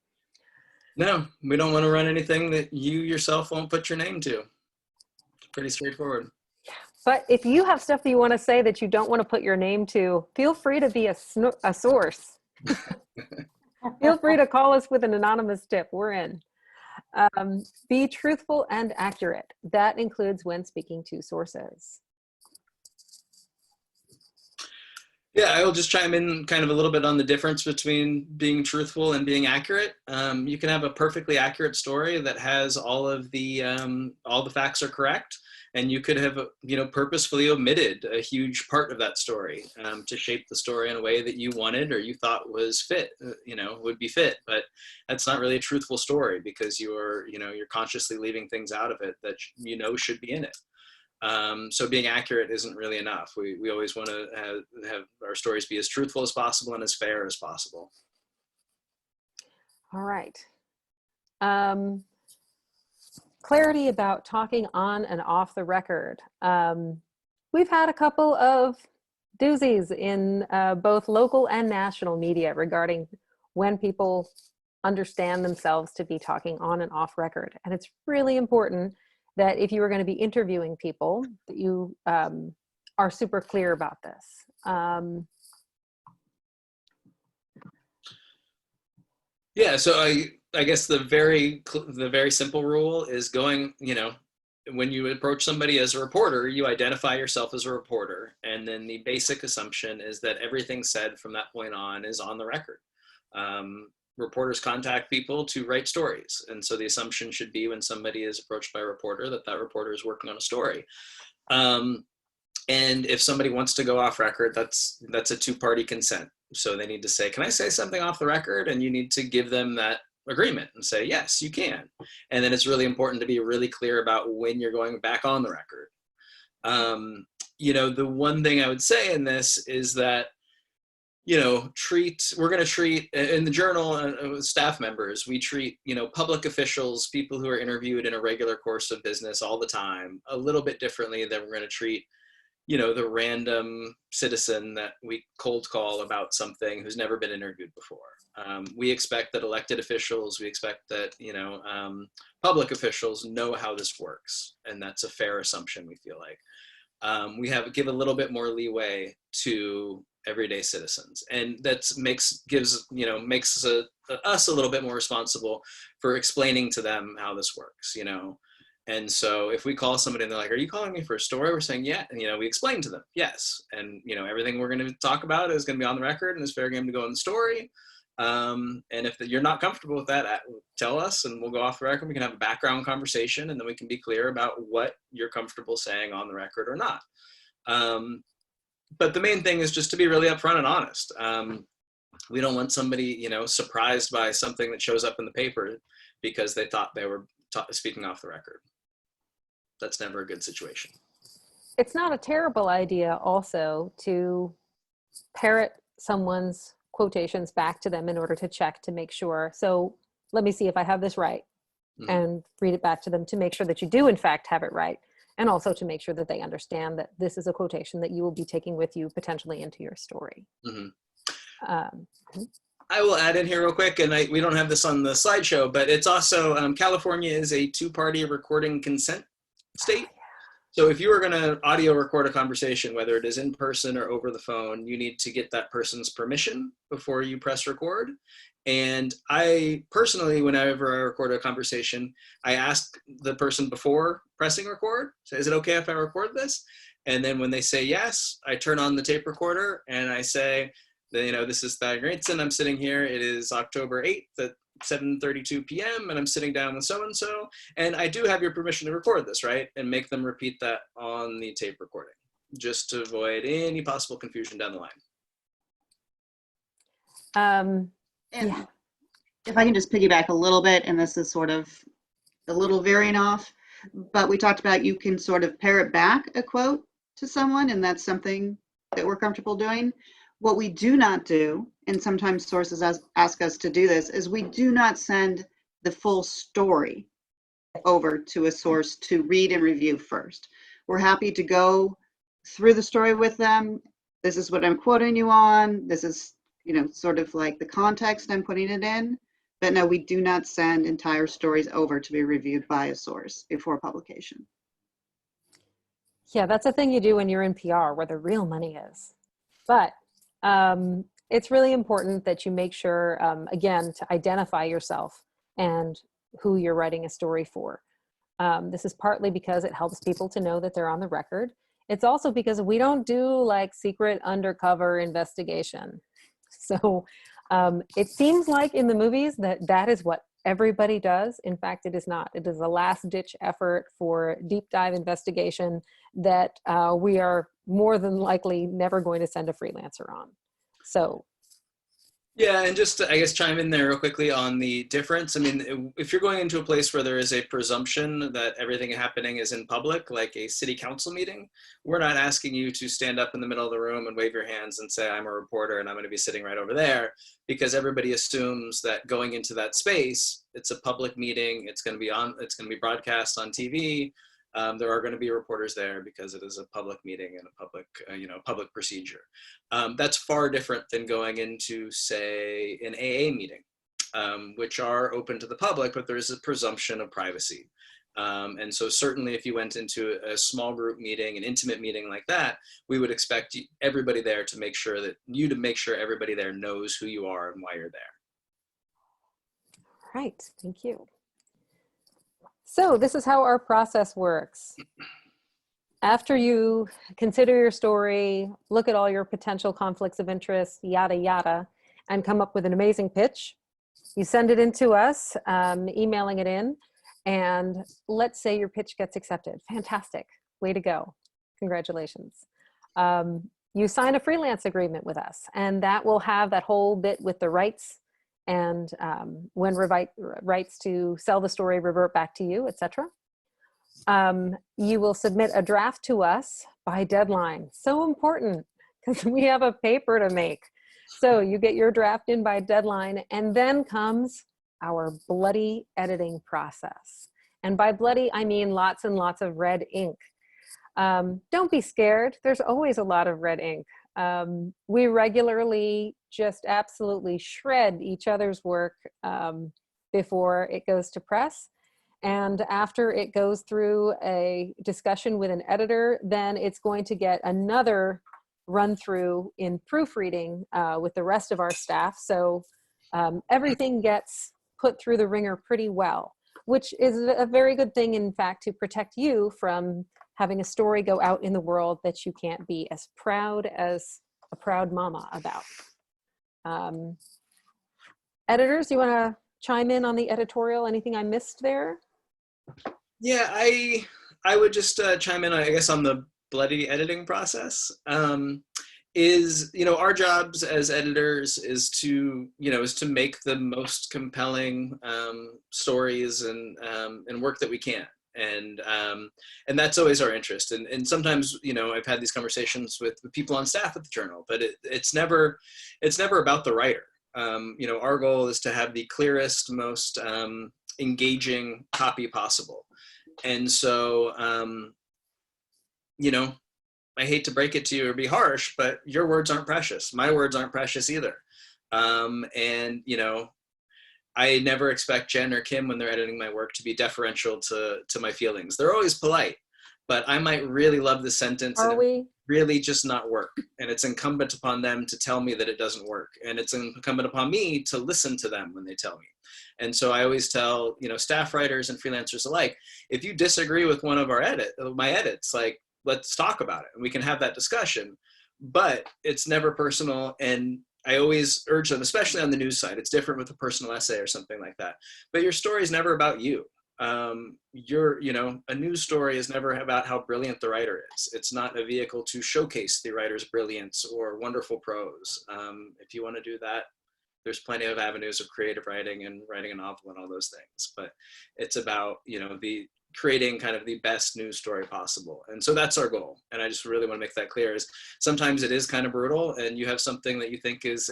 No, we don't want to run anything that you yourself won't put your name to. It's pretty straightforward. But if you have stuff that you want to say that you don't want to put your name to, feel free to be a source. Feel free to call us with an anonymous tip. We're in. Be truthful and accurate. That includes when speaking to sources. Yeah, I will just chime in kind of a little bit on the difference between being truthful and being accurate. You can have a perfectly accurate story that has all the facts are correct, and you could have, purposefully omitted a huge part of that story to shape the story in a way that you wanted or you thought was fit, would be fit. But that's not really a truthful story because you're consciously leaving things out of it that should be in it. So being accurate isn't really enough. We always want to have our stories be as truthful as possible and as fair as possible. All right. Clarity about talking on and off the record. We've had a couple of doozies in both local and national media regarding when people understand themselves to be talking on and off record. And it's really important that if you are going to be interviewing people, that you are super clear about this. Yeah, so I guess the very simple rule is going, when you approach somebody as a reporter, you identify yourself as a reporter. And then the basic assumption is that everything said from that point on is on the record. Reporters contact people to write stories. And so the assumption should be when somebody is approached by a reporter that reporter is working on a story. And if somebody wants to go off record, that's a two-party consent. So they need to say, can I say something off the record? And you need to give them that agreement and say, yes, you can. And then it's really important to be really clear about when you're going back on the record. The one thing I would say in this is that we're going to treat in the journal staff members, we treat, public officials, people who are interviewed in a regular course of business all the time, a little bit differently than we're going to treat, the random citizen that we cold call about something who's never been interviewed before. We expect that elected officials, we expect that, public officials know how this works. And that's a fair assumption, we feel like. We give a little bit more leeway to everyday citizens, and that makes us a little bit more responsible for explaining to them how this works, and so if we call somebody and they're like, are you calling me for a story? We're saying, yeah, and we explain to them, yes, and everything we're going to talk about is going to be on the record and it's fair game to go in the story, and if you're not comfortable with that, tell us and we'll go off the record. We can have a background conversation and then we can be clear about what you're comfortable saying on the record or not. But the main thing is just to be really upfront and honest. We don't want somebody, surprised by something that shows up in the paper because they thought they were speaking off the record. That's never a good situation. It's not a terrible idea also to parrot someone's quotations back to them in order to check to make sure. So let me see if I have this right, and read it back to them to make sure that you do in fact have it right. And also to make sure that they understand that this is a quotation that you will be taking with you potentially into your story. I will add in here real quick, and we don't have this on the slideshow, but it's also, California is a two-party recording consent state. So if you are going to audio record a conversation, whether it is in person or over the phone, you need to get that person's permission before you press record. And I personally, whenever I record a conversation, I ask the person before pressing record, say, is it okay if I record this? And then when they say yes, I turn on the tape recorder and I say, this is Plagiarism. I'm sitting here. It is October 8th at 7:32 p.m. and I'm sitting down with so-and-so. And I do have your permission to record this, right? And make them repeat that on the tape recording, just to avoid any possible confusion down the line. And if I can just piggyback a little bit, and this is sort of a little veering off, but we talked about you can sort of parrot back a quote to someone, and that's something that we're comfortable doing. What we do not do, and sometimes sources ask us to do this, is we do not send the full story over to a source to read and review first. We're happy to go through the story with them. This is what I'm quoting you on. This is, you know, sort of like the context I'm putting it in. But no, we do not send entire stories over to be reviewed by a source before publication. Yeah, that's a thing you do when you're in PR, where the real money is. But it's really important that you make sure, again, to identify yourself and who you're writing a story for. This is partly because it helps people to know that they're on the record. It's also because we don't do like secret undercover investigation. So it seems like in the movies that that is what everybody does. In fact, it is not. It is a last ditch effort for deep dive investigation that we are more than likely never going to send a freelancer on. So. Yeah, and just to, I guess, chime in there real quickly on the difference. I mean, if you're going into a place where there is a presumption that everything happening is in public, like a city council meeting, we're not asking you to stand up in the middle of the room and wave your hands and say, I'm a reporter and I'm going to be sitting right over there, because everybody assumes that going into that space, it's a public meeting, it's going to be broadcast on TV. There are going to be reporters there because it is a public meeting and a public, public procedure. That's far different than going into, say, an AA meeting, which are open to the public, but there is a presumption of privacy. And so certainly if you went into a small group meeting, an intimate meeting like that, we would expect everybody there to make sure everybody there knows who you are and why you're there. Right, thank you. So this is how our process works. After you consider your story, look at all your potential conflicts of interest, yada, yada, and come up with an amazing pitch, you send it in to us, emailing it in, and let's say your pitch gets accepted. Fantastic, way to go, congratulations. You sign a freelance agreement with us, and that will have that whole bit with the rights and when rights to sell the story revert back to you, etc. You will submit a draft to us by deadline. So important, because we have a paper to make. So you get your draft in by deadline, and then comes our bloody editing process. And by bloody, I mean lots and lots of red ink. Don't be scared. There's always a lot of red ink. We regularly just absolutely shred each other's work before it goes to press. And after it goes through a discussion with an editor, then it's going to get another run through in proofreading with the rest of our staff. So everything gets put through the ringer pretty well, which is a very good thing, in fact, to protect you from having a story go out in the world that you can't be as proud as a proud mama about. Editors, you want to chime in on the editorial? Anything I missed there? Yeah, I would just chime in, I guess, on the bloody editing process. Our jobs as editors is to make the most compelling stories and work that we can. And that's always our interest. And sometimes, I've had these conversations with people on staff at the Journal, but it's never about the writer. Our goal is to have the clearest, most engaging copy possible. And so, I hate to break it to you or be harsh, but your words aren't precious. My words aren't precious either. I never expect Jen or Kim, when they're editing my work, to be deferential to my feelings. They're always polite, but I might really love the sentence and it really just not work. And it's incumbent upon them to tell me that it doesn't work. And it's incumbent upon me to listen to them when they tell me. And so I always tell, staff writers and freelancers alike, if you disagree with one of my edits, like, let's talk about it and we can have that discussion, but it's never personal. And I always urge them, especially on the news side, it's different with a personal essay or something like that, but your story is never about you. A news story is never about how brilliant the writer is. It's not a vehicle to showcase the writer's brilliance or wonderful prose. If you want to do that, there's plenty of avenues of creative writing and writing a novel and all those things, but it's about, creating kind of the best news story possible. And so that's our goal. And I just really want to make that clear, is sometimes it is kind of brutal and you have something that you think is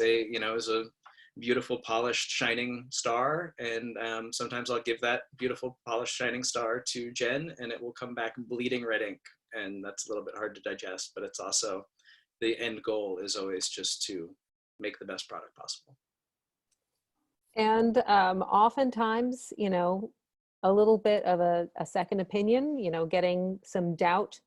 beautiful, polished, shining star. And sometimes I'll give that beautiful, polished, shining star to Jen, and it will come back bleeding red ink. And that's a little bit hard to digest, but it's also, the end goal is always just to make the best product possible. And oftentimes, you know, a little bit of a second opinion, you know, getting some doubt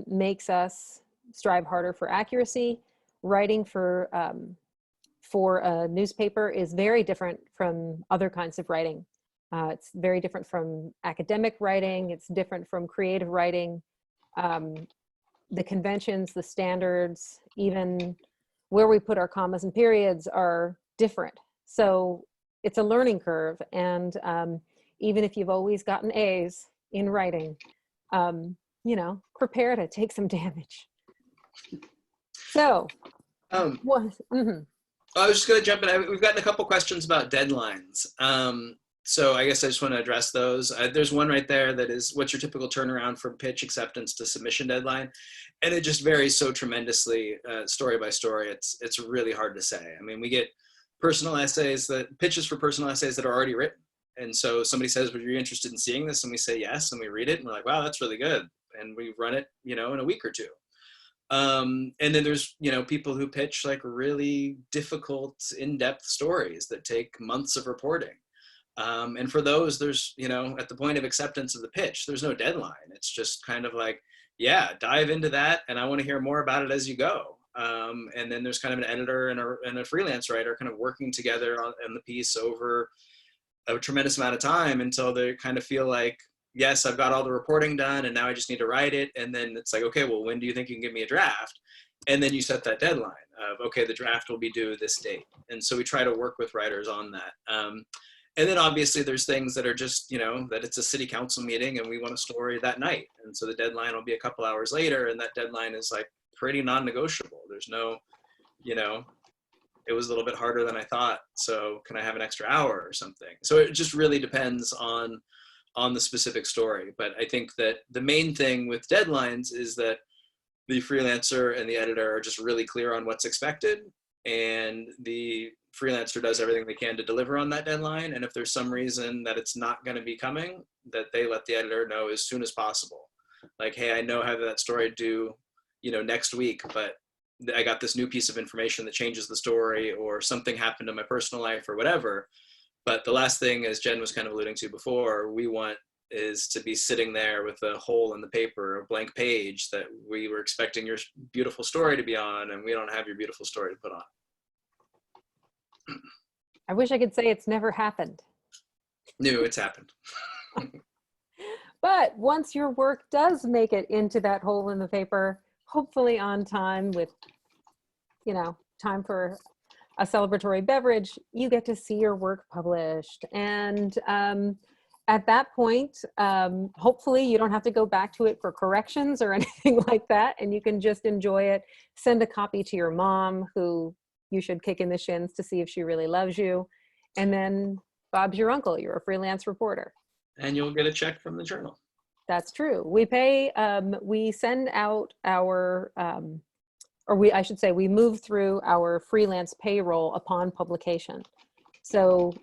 makes us strive harder for accuracy. Writing for a newspaper is very different from other kinds of writing. It's very different from academic writing. It's different from creative writing. The conventions, the standards, even where we put our commas and periods are different. So it's a learning curve. And even if you've always gotten A's in writing, you know, prepare to take some damage. So, what? I was just going to jump in. We've gotten a couple questions about deadlines. So I guess I just want to address those. There's one right there that is, what's your typical turnaround from pitch acceptance to submission deadline? And it just varies so tremendously, story by story. It's really hard to say. I mean, we get personal essays, pitches for personal essays that are already written. And so somebody says, "Were you interested in seeing this?" And we say yes, and we read it, and we're like, "Wow, that's really good." And we run it, you know, in a week or two. And then there's, you know, people who pitch like really difficult, in-depth stories that take months of reporting. And for those, there's, you know, at the point of acceptance of the pitch, there's no deadline. It's just kind of like, yeah, dive into that, and I want to hear more about it as you go. And then there's kind of an editor and a freelance writer kind of working together on the piece over a tremendous amount of time until they kind of feel like, yes, I've got all the reporting done, and now I just need to write it. And then it's like, okay, well, when do you think you can give me a draft? And then you set that deadline of, okay, the draft will be due this date. And so we try to work with writers on that. And then obviously there's things that are just, you know, that it's a city council meeting and we want a story that night. And so the deadline will be a couple hours later, and that deadline is like pretty non-negotiable. There's no, you know, it was a little bit harder than I thought, so can I have an extra hour or something? So it just really depends on the specific story. But I think that the main thing with deadlines is that the freelancer and the editor are just really clear on what's expected, and the freelancer does everything they can to deliver on that deadline. And if there's some reason that it's not going to be coming, that they let the editor know as soon as possible. Like, hey, I know I have that story due, you know, next week, but I got this new piece of information that changes the story, or something happened in my personal life or whatever. But the last thing, as Jen was kind of alluding to before, we want is to be sitting there with a hole in the paper, a blank page that we were expecting your beautiful story to be on, and we don't have your beautiful story to put on. I wish I could say it's never happened. No, it's happened. But once your work does make it into that hole in the paper, hopefully on time with, you know, time for a celebratory beverage, you get to see your work published. And at that point, hopefully you don't have to go back to it for corrections or anything like that. And you can just enjoy it. Send a copy to your mom, who you should kick in the shins to see if she really loves you. And then Bob's your uncle. You're a freelance reporter. And you'll get a check from the journal. That's true. We pay, we send out our, I should say, we move through our freelance payroll upon publication. So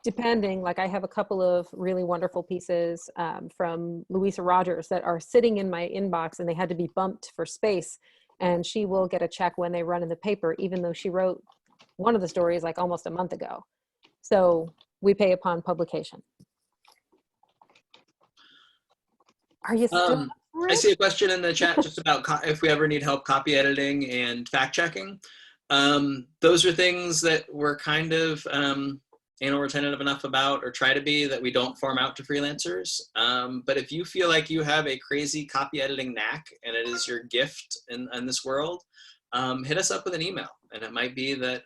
depending, like I have a couple of really wonderful pieces from Louisa Rogers that are sitting in my inbox, and they had to be bumped for space. And she will get a check when they run in the paper, even though she wrote one of the stories like almost a month ago. So we pay upon publication. Are you still? I see a question in the chat just about if we ever need help copy editing and fact checking. Those are things that we're kind of anal retentive enough about, or try to be, that we don't farm out to freelancers. But if you feel like you have a crazy copy editing knack and it is your gift in this world, hit us up with an email, and it might be that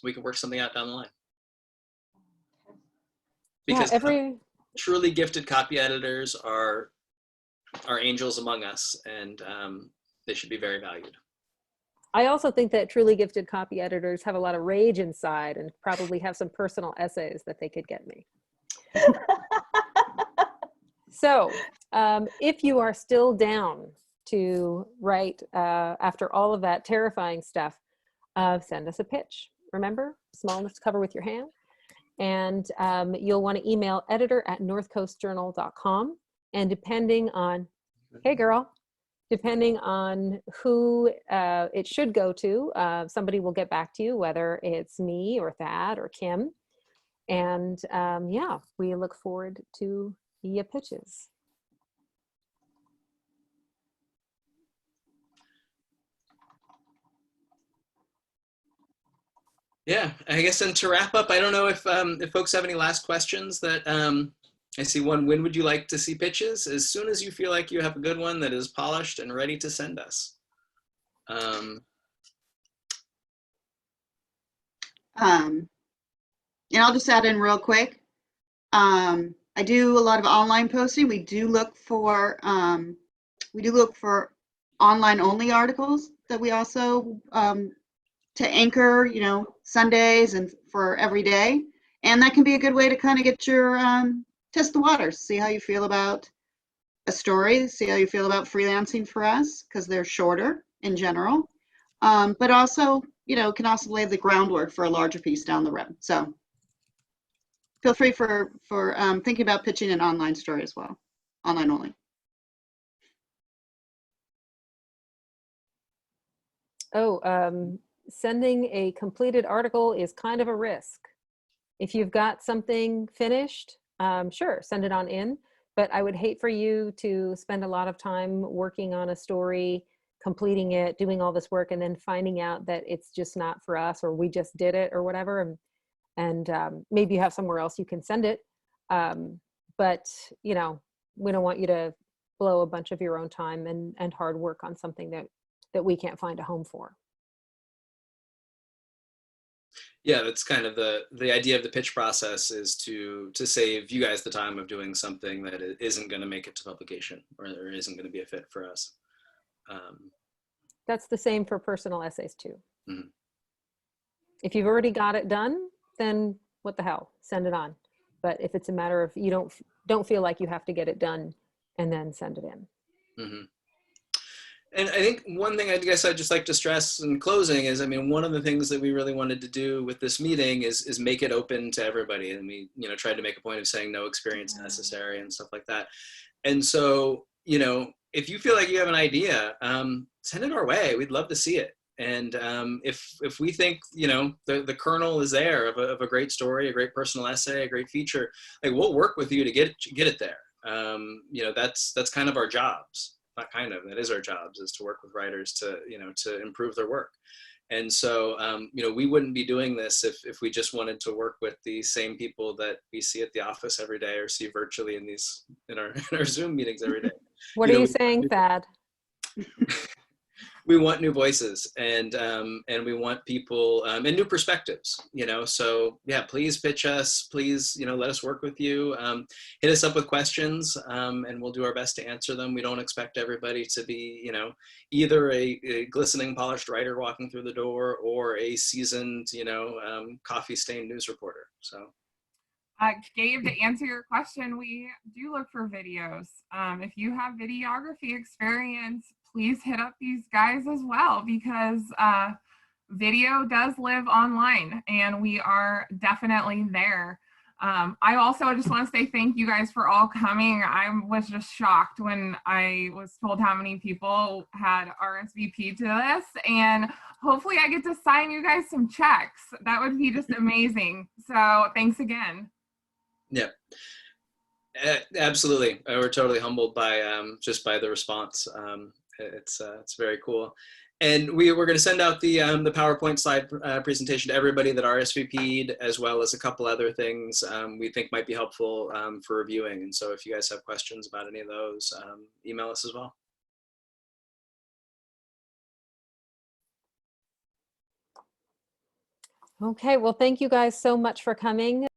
we can work something out down the line. Because truly gifted copy editors are angels among us, and they should be very valued. I also think that truly gifted copy editors have a lot of rage inside, and probably have some personal essays that they could get me. So if you are still down to write after all of that terrifying stuff, send us a pitch. remember, smallness to cover with your hand. And you'll want to email editor@northcoastjournal.com. And depending on, hey girl, depending on who it should go to, somebody will get back to you, whether it's me or Thad or Kim. And yeah, we look forward to your pitches. Yeah, I guess, and to wrap up, I don't know if folks have any last questions that, I see one. When would you like to see pitches? As soon as you feel like you have a good one that is polished and ready to send us. And I'll just add in real quick. I do a lot of online posting. We do look for online only articles that we also to anchor, you know, Sundays and for every day. And that can be a good way to kind of get your test the waters, see how you feel about a story, see how you feel about freelancing for us, because they're shorter in general. But also, you know, can also lay the groundwork for a larger piece down the road. So feel free for thinking about pitching an online story as well, online only. Oh, sending a completed article is kind of a risk. If you've got something finished, sure, send it on in. But I would hate for you to spend a lot of time working on a story, completing it, doing all this work, and then finding out that it's just not for us, or we just did it or whatever. And maybe you have somewhere else you can send it. But, you know, we don't want you to blow a bunch of your own time and hard work on something that we can't find a home for. Yeah, that's kind of the idea of the pitch process, is to save you guys the time of doing something that isn't going to make it to publication, or isn't going to be a fit for us. That's the same for personal essays too. Mm-hmm. If you've already got it done, then what the hell, send it on. But if it's a matter of you don't feel like you have to get it done, and then send it in. Mm-hmm. And I think one thing I guess I'd just like to stress in closing is, I mean, one of the things that we really wanted to do with this meeting is make it open to everybody. And we, you know, tried to make a point of saying no experience necessary and stuff like that. And so, you know, if you feel like you have an idea, send it our way. We'd love to see it. And if we think, you know, the kernel is there of a great story, a great personal essay, a great feature, like, we'll work with you to get it there. You know, that's kind of our jobs. Not kind of, that is our jobs, is to work with writers to, you know, to improve their work. And so, you know, we wouldn't be doing this if we just wanted to work with the same people that we see at the office every day, or see virtually in our Zoom meetings every day. What are you saying, Thad? We want new voices, and we want people and new perspectives, you know. So yeah, please pitch us, please, you know, let us work with you. Hit us up with questions, and we'll do our best to answer them. We don't expect everybody to be, you know, either a glistening polished writer walking through the door, or a seasoned, you know, coffee stained news reporter. So Gabe, to answer your question, we do look for videos. If you have videography experience, please hit up these guys as well, because video does live online, and we are definitely there. I also just want to say thank you guys for all coming. I was just shocked when I was told how many people had RSVP to this, and hopefully I get to sign you guys some checks. That would be just amazing. So thanks again. Yeah, absolutely. We're totally humbled by just by the response. It's very cool. And we're going to send out the PowerPoint slide presentation to everybody that RSVP'd, as well as a couple other things we think might be helpful for reviewing. And so if you guys have questions about any of those, email us as well. Okay, well, thank you guys so much for coming.